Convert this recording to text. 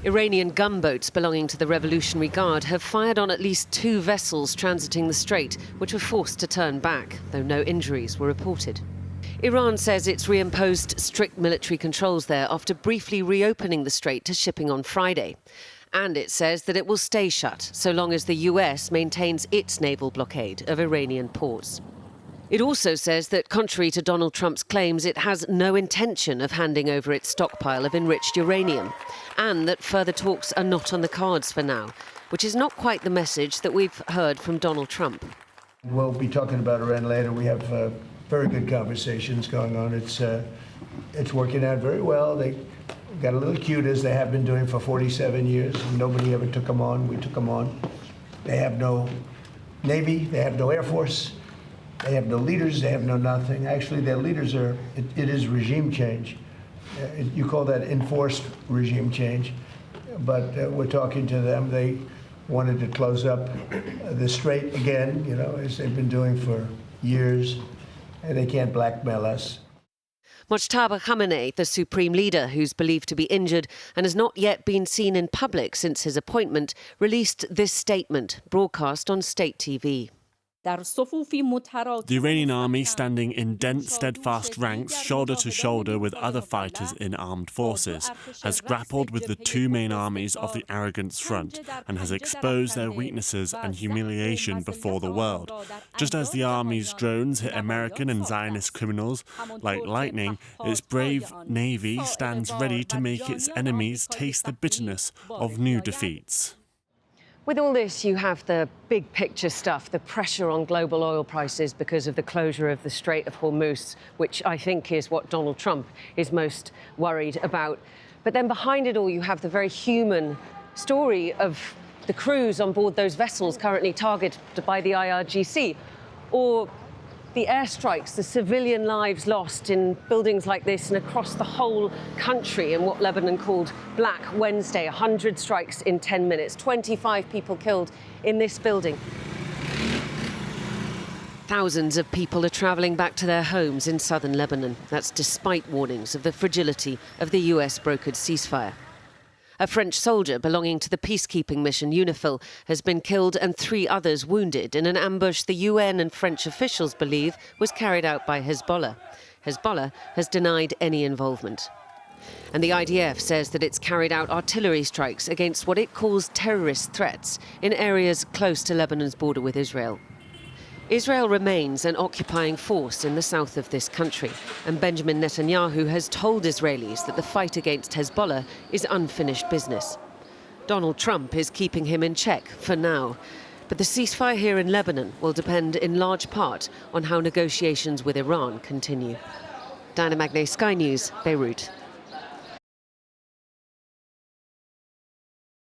Iranian gunboats belonging to the Revolutionary Guard have fired on at least 2 vessels transiting the strait, which were forced to turn back, though no injuries were reported. Iran says it's reimposed strict military controls there after briefly reopening the strait to shipping on Friday. And it says that it will stay shut so long as the US maintains its naval blockade of Iranian ports. It also says that, contrary to Donald Trump's claims, it has no intention of handing over its stockpile of enriched uranium, and that further talks are not on the cards for now, which is not quite the message that we've heard from Donald Trump. We'll be talking about Iran later. We have very good conversations going on. It's working out very well. They got a little cute, as they have been doing for 47 years. Nobody ever took them on. We took them on. They have no Navy. They have no Air Force. They have no leaders, they have no nothing. Actually, their leaders it is regime change. You call that enforced regime change. But we're talking to them. They wanted to close up the strait again, as they've been doing for years. And they can't blackmail us. Mojtaba Khamenei, the supreme leader, who's believed to be injured and has not yet been seen in public since his appointment, released this statement, broadcast on state TV. The Iranian army, standing in dense, steadfast ranks, shoulder to shoulder with other fighters in armed forces, has grappled with the 2 main armies of the arrogance front and has exposed their weaknesses and humiliation before the world. Just as the army's drones hit American and Zionist criminals like lightning, its brave navy stands ready to make its enemies taste the bitterness of new defeats. With all this, you have the big picture stuff, the pressure on global oil prices because of the closure of the Strait of Hormuz, which I think is what Donald Trump is most worried about. But then behind it all, you have the very human story of the crews on board those vessels currently targeted by the IRGC, or the airstrikes, the civilian lives lost in buildings like this and across the whole country in what Lebanon called Black Wednesday, 100 strikes in 10 minutes, 25 people killed in this building. Thousands of people are travelling back to their homes in southern Lebanon. That's despite warnings of the fragility of the US-brokered ceasefire. A French soldier belonging to the peacekeeping mission UNIFIL has been killed and 3 others wounded in an ambush the UN and French officials believe was carried out by Hezbollah. Hezbollah has denied any involvement. And the IDF says that it's carried out artillery strikes against what it calls terrorist threats in areas close to Lebanon's border with Israel. Israel remains an occupying force in the south of this country, and Benjamin Netanyahu has told Israelis that the fight against Hezbollah is unfinished business. Donald Trump is keeping him in check for now, but the ceasefire here in Lebanon will depend in large part on how negotiations with Iran continue. Diana Magnay, Sky News, Beirut.